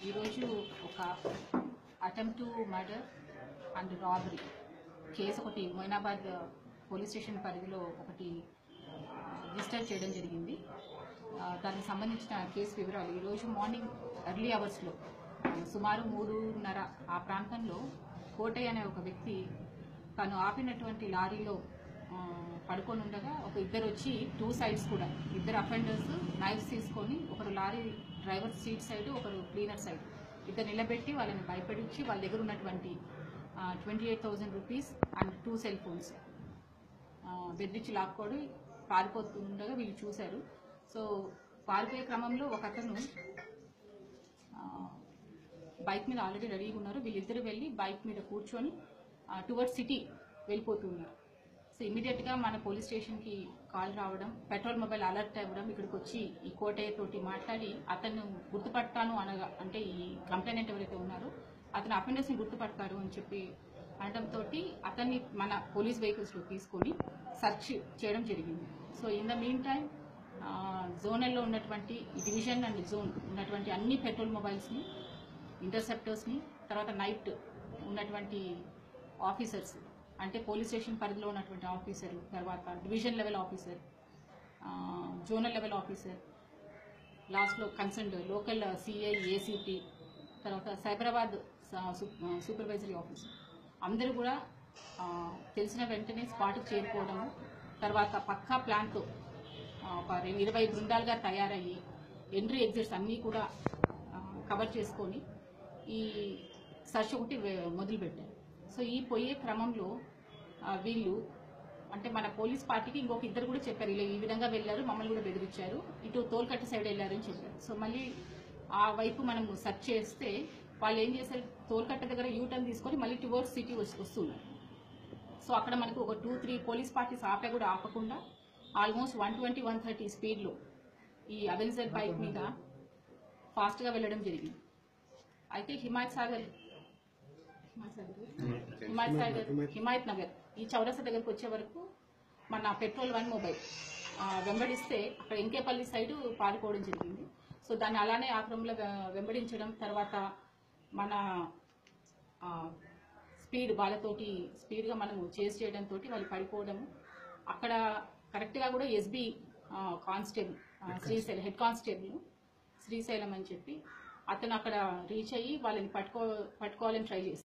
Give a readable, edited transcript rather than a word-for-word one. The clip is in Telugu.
ఈరోజు ఒక attempt to murder and robbery case ఒకటి మొయినాబాద్ పోలీస్ స్టేషన్ పరిధిలో ఒకటి రిజిస్టర్ చేయడం జరిగింది. దానికి సంబంధించిన కేసు వివరాలు ఈరోజు మార్నింగ్ ఎర్లీ అవర్స్లో సుమారు 3:30 ఆ ప్రాంతంలో కోటయ్య అనే ఒక వ్యక్తి తను ఆపినటువంటి లారీలో పడుకొని ఉండగా ఒక ఇద్దరు వచ్చి 2 sides కూడా ఇద్దరు అఫెండర్స్ నైఫ్స్ తీసుకొని ఒకరు లారీ డ్రైవర్ సీట్ సైడ్ ఒకరు క్లీనర్ సైడ్ ఇద్దరు నిలబెట్టి వాళ్ళని భయపడించి వాళ్ళ దగ్గర ఉన్నటువంటి 28,000 రూపీస్ అండ్ 2 సెల్ ఫోన్స్ బెదిరించి లాక్కోడి పారిపోతుండగా వీళ్ళు చూశారు. సో పారిపోయే క్రమంలో ఒక అతను బైక్ మీద ఆల్రెడీ రెడీగా ఉన్నారు. వీళ్ళిద్దరు వెళ్ళి బైక్ మీద కూర్చొని టువర్డ్స్ సిటీ వెళ్ళిపోతున్నారు. సో ఇమీడియట్గా మన పోలీస్ స్టేషన్కి కాల్ రావడం, పెట్రోల్ మొబైల్ అలర్ట్ అవ్వడం, ఇక్కడికి వచ్చి ఈ కోటయ్య తోటి మాట్లాడి అతను గుర్తుపడతాను అనగా అంటే ఈ కంప్లైంట్ ఎవరైతే ఉన్నారో అతను అఫెండర్స్ని గుర్తుపడతారు అని చెప్పి అనడంతో అతన్ని మన పోలీస్ వెహికల్స్లో తీసుకొని సెర్చ్ చేయడం జరిగింది. So in the meantime జోనల్లో ఉన్నటువంటి డివిజన్ అండ్ జోన్ ఉన్నటువంటి అన్ని పెట్రోల్ మొబైల్స్ని, ఇంటర్సెప్టర్స్ని, తర్వాత నైట్ ఉన్నటువంటి ఆఫీసర్స్ అంటే పోలీస్ స్టేషన్ పరిధిలో ఉన్నటువంటి ఆఫీసర్, తర్వాత division level officer, zonal level officer, లాస్ట్లో కన్సర్న్డ్ లోకల్ సిఐ, ఏసీపీ, తర్వాత సైబరాబాద్ సూపర్వైజరీ ఆఫీసర్ అందరూ కూడా తెలిసిన వెంటనే స్పాట్కి చేరుకోవడము, తర్వాత పక్కా ప్లాన్తో ఒక 20 బృందాలుగా తయారయ్యి ఎంట్రీ ఎగ్జిట్స్ అన్నీ కూడా కవర్ చేసుకొని ఈ సర్చ్ ఒకటి మొదలుపెట్టారు. సో ఈ పోయే క్రమంలో వీళ్ళు అంటే మన పోలీస్ పార్టీకి ఇంకొక ఇద్దరు కూడా చెప్పారు, ఇలా ఈ విధంగా వెళ్ళారు, మమ్మల్ని కూడా బెదిరించారు, ఇటు తోల్కట్ట సైడ్ వెళ్ళారని చెప్పారు. సో మళ్ళీ ఆ వైపు మనం సెర్చ్ చేస్తే వాళ్ళు ఏం చేశారు, తోల్కట్ట దగ్గర యూటర్న్ తీసుకొని మళ్ళీ టువర్డ్స్ సిటీ వస్తున్నారు. సో అక్కడ మనకు ఒక 2-3 పోలీస్ పార్టీస్ ఆపే కూడా ఆపకుండా ఆల్మోస్ట్ 120-130 స్పీడ్లో ఈ అవెంజర్ బైక్ మీద ఫాస్ట్గా వెళ్ళడం జరిగింది. అయితే హిమాయత్ నగర్ ఈ చౌరస్తా దగ్గరకు వచ్చే వరకు మన పెట్రోల్ 1 మొబైల్ వెంబడిస్తే అక్కడ ఇంకేపల్లి సైడ్ పారిపోవడం జరిగింది. సో దాన్ని అలానే ఆక్రమంలో వెంబడించడం, తర్వాత మన వాళ్ళతోటి స్పీడ్గా మనము చేజ్ చేయడంతో వాళ్ళు పడిపోవడము, అక్కడ కరెక్ట్గా కూడా SB constable Srisailam head constable Srisailam అని చెప్పి అతను అక్కడ రీచ్ అయ్యి వాళ్ళని పట్టుకోవాలని ట్రై చేస్తారు.